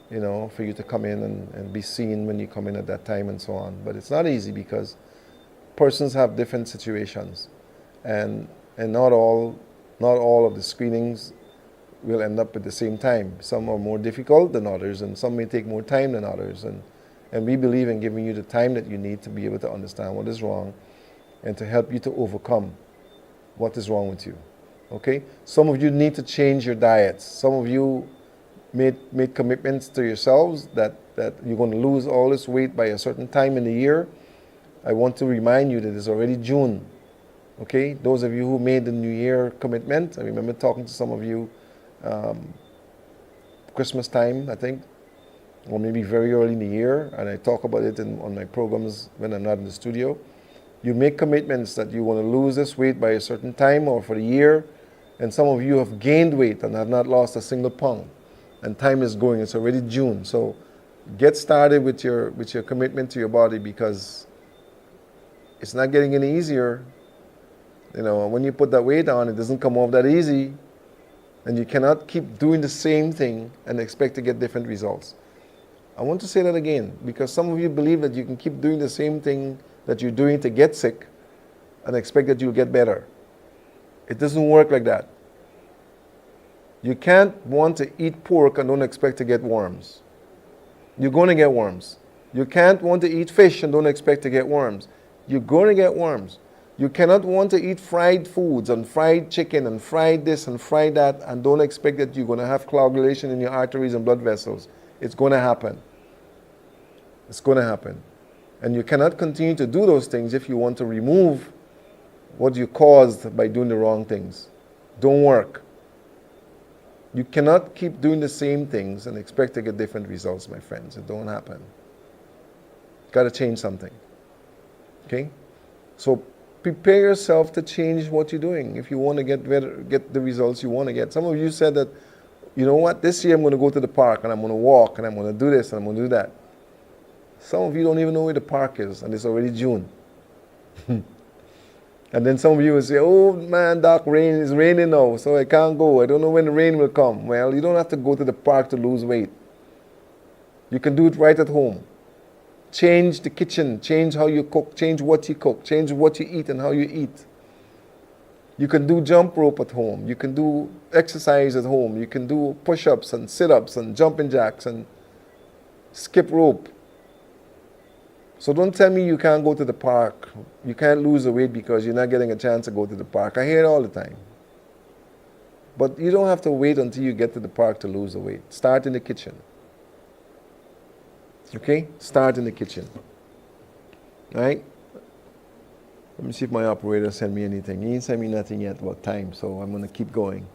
for you to come in and be seen when you come in at that time and so on. But it's not easy because persons have different situations, and not all of the screenings will end up at the same time. Some are more difficult than others, and some may take more time than others. And we believe in giving you the time that you need to be able to understand what is wrong and to help you to overcome what is wrong with you. Okay? Some of you need to change your diets. Some of you made commitments to yourselves that you're going to lose all this weight by a certain time in the year. I want to remind you that it's already June. Okay? Those of you who made the New Year commitment, I remember talking to some of you Christmas time, I think. or maybe very early in the year, and I talk about it on my programs when I'm not in the studio. You make commitments that you want to lose this weight by a certain time or for the year, and some of you have gained weight and have not lost a single pound. And time is going, it's already June. So get started with your commitment to your body, because it's not getting any easier. When you put that weight on, it doesn't come off that easy. And you cannot keep doing the same thing and expect to get different results. I want to say that again, because some of you believe that you can keep doing the same thing that you're doing to get sick and expect that you'll get better. It doesn't work like that. You can't want to eat pork and don't expect to get worms. You're going to get worms. You can't want to eat fish and don't expect to get worms. You're going to get worms. You cannot want to eat fried foods and fried chicken and fried this and fried that and don't expect that you're going to have coagulation in your arteries and blood vessels. It's going to happen. It's going to happen. And you cannot continue to do those things if you want to remove what you caused by doing the wrong things. Don't work. You cannot keep doing the same things and expect to get different results, my friends. It don't happen. Got to change something. Okay? So prepare yourself to change what you're doing if you want to get better, get the results you want to get. Some of you said that, you know what, this year I'm going to go to the park and I'm going to walk and I'm going to do this and I'm going to do that. Some of you don't even know where the park is and it's already June. And then some of you will say, oh man, Doc, it's raining now, so I can't go. I don't know when the rain will come. Well, you don't have to go to the park to lose weight. You can do it right at home. Change the kitchen, change how you cook, change what you cook, change what you eat and how you eat. You can do jump rope at home. You can do exercise at home. You can do push-ups and sit-ups and jumping jacks and skip rope. So don't tell me you can't go to the park. You can't lose the weight because you're not getting a chance to go to the park. I hear it all the time. But you don't have to wait until you get to the park to lose the weight. Start in the kitchen. Okay? Start in the kitchen. All right? Let me see if my operator sent me anything. He didn't send me nothing yet about time, so I'm going to keep going.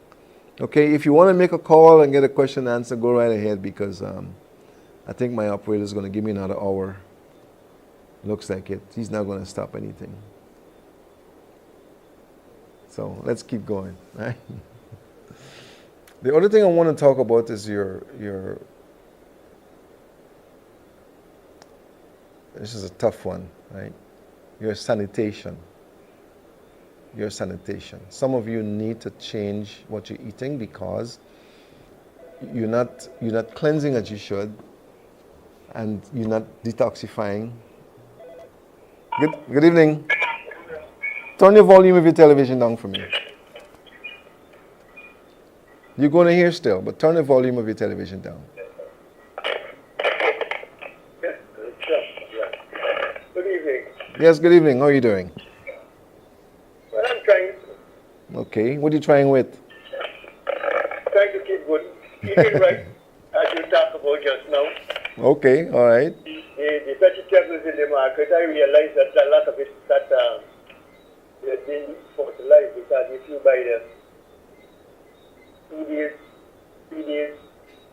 Okay? If you want to make a call and get a question answered, go right ahead, because I think my operator is going to give me another hour. Looks like it. He's not going to stop anything. So let's keep going. Right? The other thing I want to talk about is your this is a tough one, right? Your sanitation. Your sanitation. Some of you need to change what you're eating because you're not cleansing as you should, and you're not detoxifying. Good evening. Turn your volume of your television down for me. You're going to hear still, but turn the volume of your television down. Good evening. Yes, good evening. How are you doing? Well, I'm trying Okay. What are you trying with? to keep good. Eating right, as you talked about just now. Okay. All right. The vegetables in the market, I realize that a lot of it that they're being fertilized, because if you buy them 2 days, 3 days,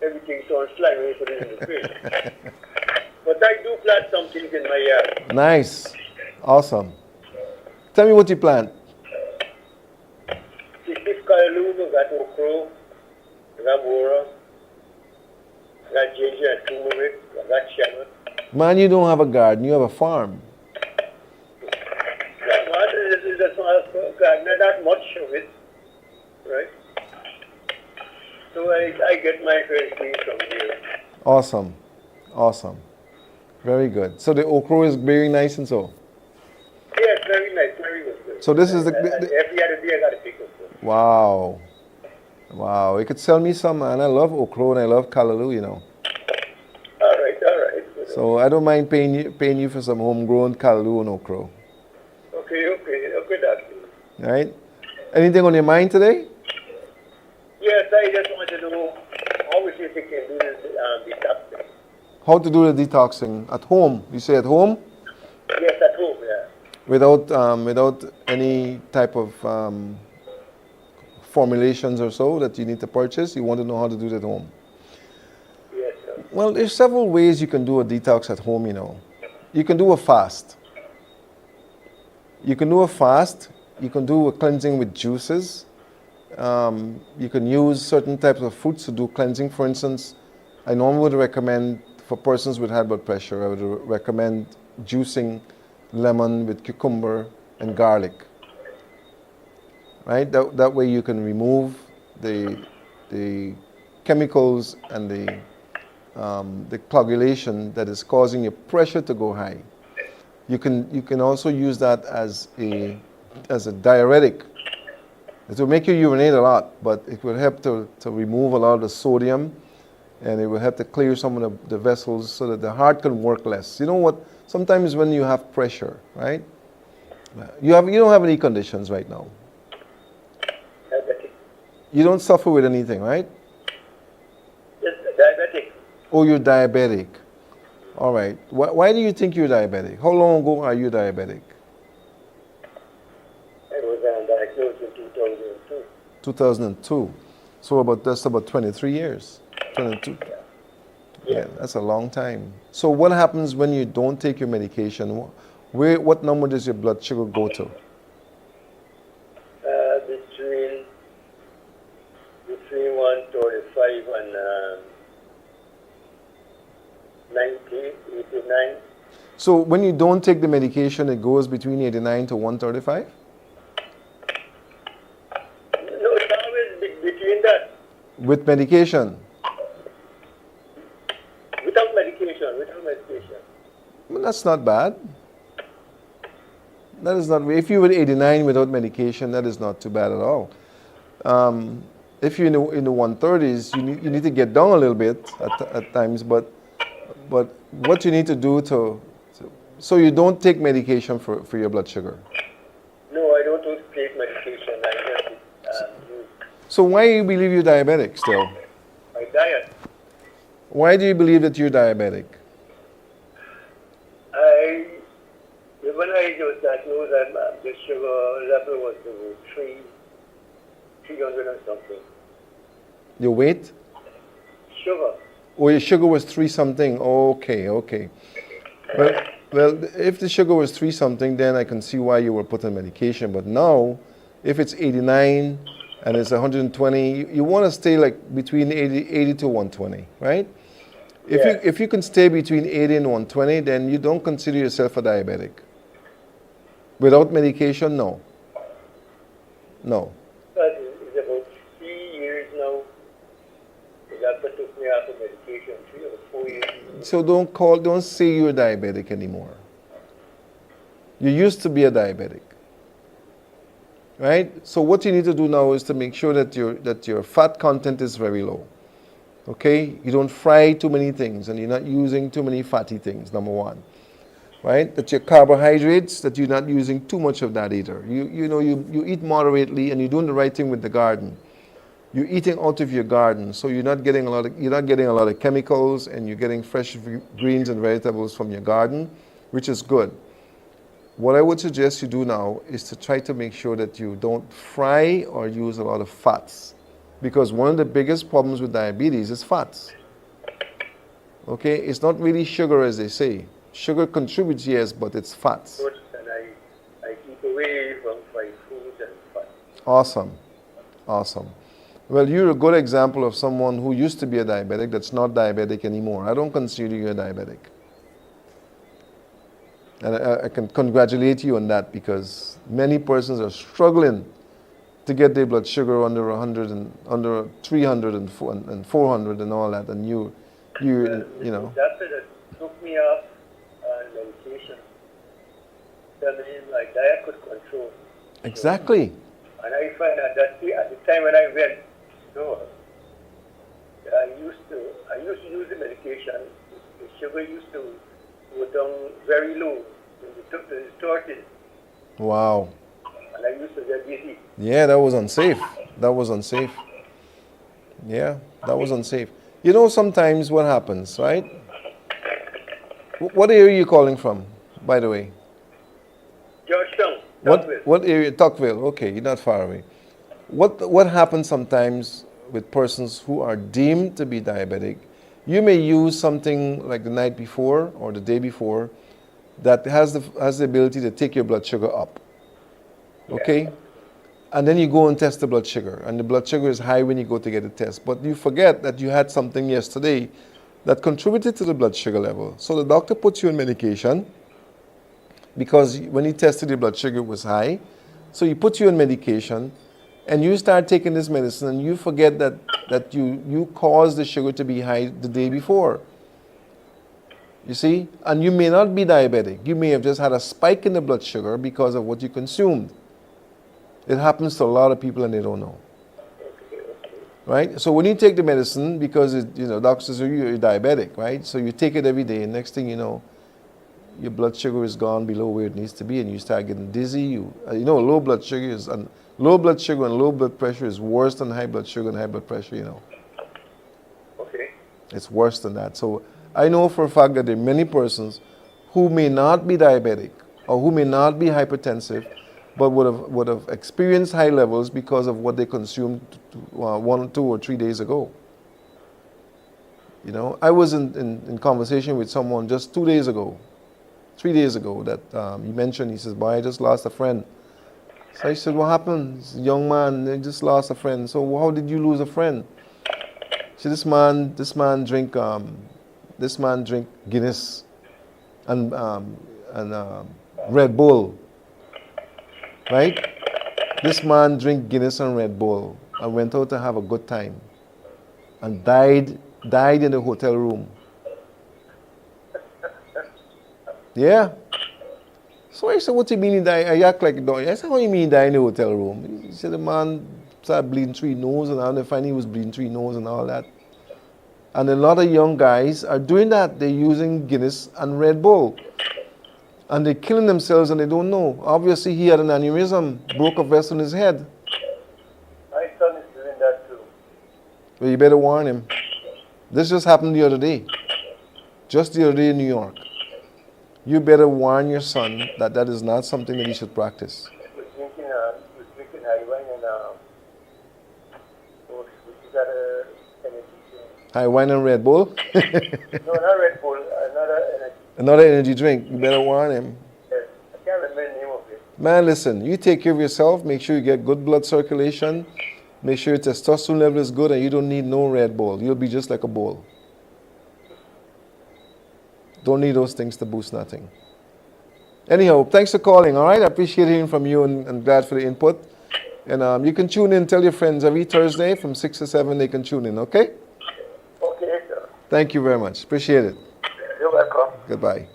everything turns slimy when you put it in the fridge. But I do plant some things in my yard. Nice. Awesome. Tell me what you plant. This callaloo, I got okra, I got mora, I got ginger and turmeric, I got shallot. Man, you don't have a garden. You have a farm. That's not that much of it, right? So I get my first things from here. Awesome. Awesome. Very good. So the okra is very nice and so. Yes, very nice, very good. So this is Every other day I got to pick up. Wow. Wow. You could sell me some, man. I love okra and I love callaloo, you know. All right. So I don't mind paying you for some homegrown callaloo and okra. Okay, that's All right. Anything on your mind today? Yes, I just want to know how we can do this detoxing. How to do the detoxing at home? You say at home? Yes, at home, yeah. Without any type of formulations or so that you need to purchase. You want to know how to do it at home. Yes, sir. Well, there's several ways you can do a detox at home, you know. You can do a fast. You can do a fast. You can do a cleansing with juices. You can use certain types of fruits to do cleansing. For instance, I normally would recommend for persons with high blood pressure, I would recommend juicing lemon with cucumber and garlic. Right? That way you can remove the chemicals and the coagulation that is causing your pressure to go high. You can also use that as a diuretic. It will make you urinate a lot, but it will help to remove a lot of the sodium, and it will help to clear some of the vessels so that the heart can work less. You know what? Sometimes when you have pressure, right? You don't have any conditions right now. Diabetic. You don't suffer with anything, right? Yes, diabetic. Oh, you're diabetic. All right. Why do you think you're diabetic? How long ago are you diabetic? I was diagnosed in 2002. 2002. So that's about 23 years. 22. Yeah, that's a long time. So what happens when you don't take your medication? What number does your blood sugar go to? Between 135 and 90, 89. So when you don't take the medication, it goes between 89 to 135? No, it's always between that. With medication? Without medication. Well, that's not bad. That is not. If you were 89 without medication, that is not too bad at all. If you're in the 130s, you need to get down a little bit at times, but what you need to do so you don't take medication for your blood sugar. No, I don't take medication. I just use So why do you believe you're diabetic still? my diet. Why do you believe that you're diabetic? When I was diagnosed, the sugar level was 300 and something. Your weight? Sugar. Oh, your sugar was 3 something. Okay. Well, if the sugar was 3 something, then I can see why you were put on medication. But now, if it's 89 and it's 120, you want to stay like between 80 to 120, right? If you can stay between 80 and 120, then you don't consider yourself a diabetic. Without medication, no. No. But it's about 3 years now. The doctor took me off of medication 3 or 4 years. So don't say you're diabetic anymore. You used to be a diabetic. Right? So what you need to do now is to make sure that your fat content is very low. Okay? You don't fry too many things and you're not using too many fatty things, number one. Right? That your carbohydrates, that you're not using too much of that either. You eat moderately and you're doing the right thing with the garden. You're eating out of your garden, so you're not getting a lot of chemicals, and you're getting fresh greens and vegetables from your garden, which is good. What I would suggest you do now is to try to make sure that you don't fry or use a lot of fats, because one of the biggest problems with diabetes is fats. Okay, it's not really sugar as they say. Sugar contributes, yes, but it's fats. And I keep away from fried foods and fat. Awesome. Well, you're a good example of someone who used to be a diabetic that's not diabetic anymore. I don't consider you a diabetic. And I can congratulate you on that, because many persons are struggling to get their blood sugar under 100 and under 300 and 400 and all that. And you know. The doctor that took me off medication told me my diet could control. Exactly. And I find out that at the time when I went, I used to use the medication. The sugar used to go down very low when they took the distorted. Wow. And I used to get dizzy. Yeah, that was unsafe. Yeah, that was unsafe. You know, sometimes what happens, right? What area are you calling from, by the way? Georgetown. What area? Tuckville. Okay, you're not far away. What happens sometimes with persons who are deemed to be diabetic You may use something like the night before or the day before that has the ability to take your blood sugar up. Okay? And then you go and test the blood sugar, and the blood sugar is high when you go to get a test. But you forget that you had something yesterday that contributed to the blood sugar level. So the doctor puts you on medication because when he tested your blood sugar it was high. So he puts you on medication, and you start taking this medicine, and you forget that you caused the sugar to be high the day before. You see? And you may not be diabetic. You may have just had a spike in the blood sugar because of what you consumed. It happens to a lot of people and they don't know. Right? So when you take the medicine, because doctors say you're diabetic, right? So you take it every day, and next thing you know, your blood sugar is gone below where it needs to be, and you start getting dizzy. Low blood sugar and low blood pressure is worse than high blood sugar and high blood pressure. Okay. It's worse than that. So I know for a fact that there are many persons who may not be diabetic or who may not be hypertensive, but would have experienced high levels because of what they consumed 1, 2, or 3 days ago. I was in conversation with someone just 3 days ago, that he mentioned, he says, boy, I just lost a friend. So I said, what happened? This young man, they just lost a friend. So how did you lose a friend? See, this man drink Guinness and Red Bull. Right? This man drank Guinness and Red Bull and went out to have a good time and died in the hotel room. Yeah. So I said, what do you mean he died? I act like, I said, how do you mean he died in the hotel room? He said the man started bleeding through his nose, and they finally was bleeding through his nose and all that. And a lot of young guys are doing that. They're using Guinness and Red Bull. And they're killing themselves and they don't know. Obviously, he had an aneurysm, broke a vessel in his head. My son is doing that too. Well, you better warn him. This just happened the other day. Just the other day in New York. You better warn your son that is not something that he should practice. He was drinking high wine and which is that energy drink. High wine and Red Bull? No, not Red Bull, another energy. Another energy drink. You better warn him. Yes, I can't remember the name of it. Man, listen, you take care of yourself. Make sure you get good blood circulation. Make sure your testosterone level is good, and you don't need no Red Bull. You'll be just like a bull. Don't need those things to boost nothing. Anyhow, thanks for calling, all right? I appreciate hearing from you and glad for the input. And you can tune in, tell your friends every Thursday from 6 to 7, they can tune in, okay? Okay, sir. Thank you very much. Appreciate it. You're welcome. Goodbye.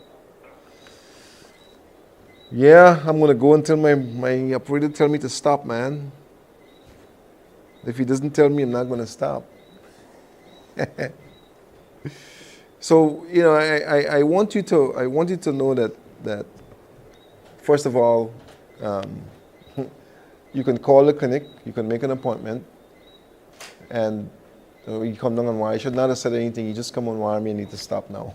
Yeah, I'm going to go until my operator tell me to stop, man. If he doesn't tell me, I'm not going to stop. So, I want you to know that first of all, you can call the clinic, you can make an appointment, and you come down and wire. I should not have said anything. You just come on wire me and need to stop now.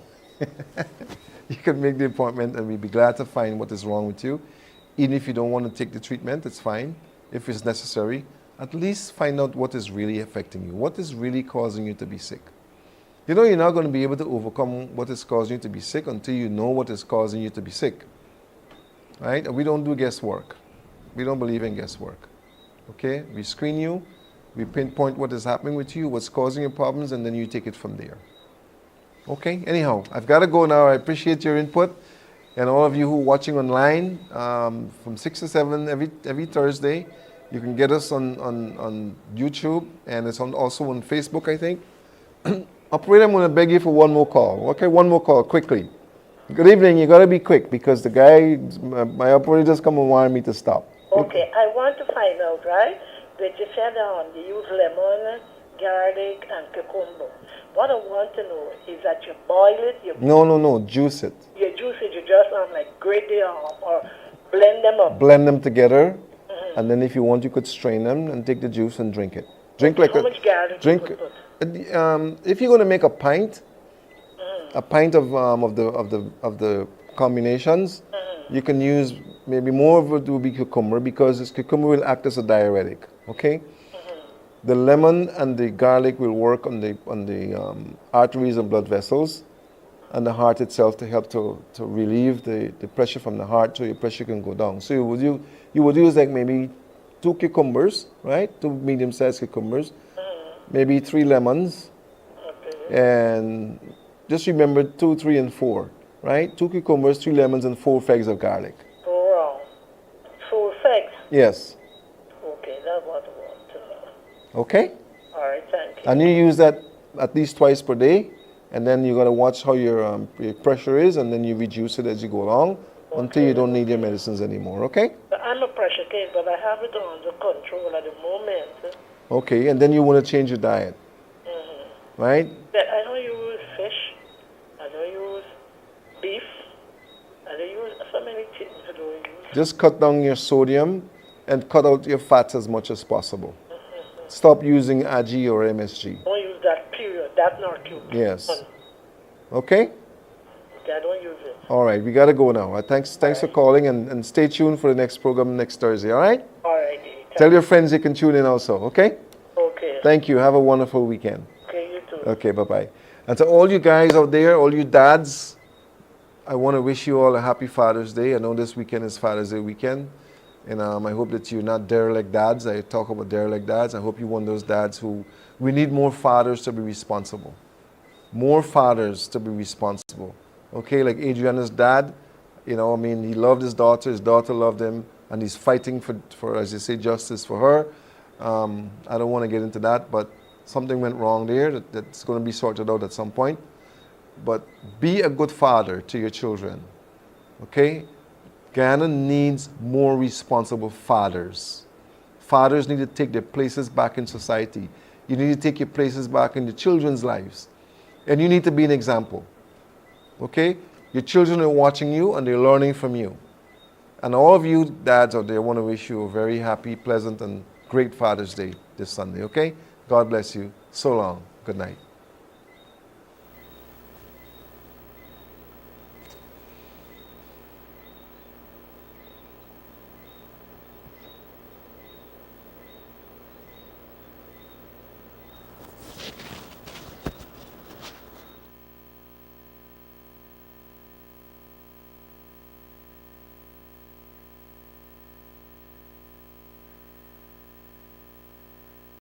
You can make the appointment, and we'd be glad to find what is wrong with you. Even if you don't want to take the treatment, it's fine. If it's necessary, at least find out what is really affecting you. What is really causing you to be sick? You're not going to be able to overcome what is causing you to be sick until you know what is causing you to be sick. Right? And we don't do guesswork. We don't believe in guesswork. Okay? We screen you, we pinpoint what is happening with you, what's causing your problems, and then you take it from there. Okay? Anyhow, I've got to go now. I appreciate your input. And all of you who are watching online, from 6 to 7 every Thursday, you can get us on YouTube, and it's also on Facebook, I think. Operator, I'm going to beg you for one more call. Okay, one more call, quickly. Good evening. You got to be quick because the guy, my operator, just come and warn me to stop. Okay, I want to find out, right? That you said you use lemon, garlic, and cucumber. What I want to know is that you boil it. No, juice it. You juice it. You just grate them or blend them up. Blend them together, and then if you want, you could strain them and take the juice and drink it. Drink like How much garlic drink. you could put? If you're going to make a pint of the combinations, you can use maybe more of it will be cucumber because cucumber will act as a diuretic. Okay. The lemon and the garlic will work on the arteries and blood vessels and the heart itself to help to relieve the pressure from the heart so your pressure can go down. So you would use like maybe 2 cucumbers, right? 2 medium-sized cucumbers, maybe 3 lemons, Okay. and just remember 2, 3, and 4, right? 2 cucumbers, 3 lemons, and 4 figs of garlic. Wow. 4 figs. Yes. Okay, that's what I want to know. Okay? All right, thank you. And you use that at least twice per day, and then you're going to watch how your pressure is, and then you reduce it as you go along until you don't need your medicines anymore, okay? I'm a pressure case, but I have it under control at the moment. Okay, and then you want to change your diet, right? But I don't use fish. I don't use beef. I don't use so many things I don't use. Just cut down your sodium and cut out your fats as much as possible. Stop using AGI or MSG. Don't use that period. That's not cute. Yes. Okay, Okay? I don't use it. All right, we got to go now. Thanks for calling, and stay tuned for the next program next Thursday, all right? All right. Tell your friends they can tune in also, okay? Okay. Thank you. Have a wonderful weekend. Okay, you too. Okay, bye-bye. And to all you guys out there, all you dads, I want to wish you all a happy Father's Day. I know this weekend is Father's Day weekend. And I hope that you're not derelict dads. I talk about derelict dads. I hope you're one of those dads who, we need more fathers to be responsible. More fathers to be responsible. Okay, like Adriana's dad, you know, I mean, he loved his daughter loved him, and he's fighting for as you say, justice for her. I don't want to get into that, but something went wrong there that's going to be sorted out at some point. But be a good father to your children, okay? Guyana needs more responsible fathers. Fathers need to take their places back in society. You need to take your places back in your children's lives. And you need to be an example, okay? Your children are watching you and they're learning from you. And all of you dads out there, I want to wish you a very happy, pleasant, and great Father's Day this Sunday, okay? God bless you. So long. Good night.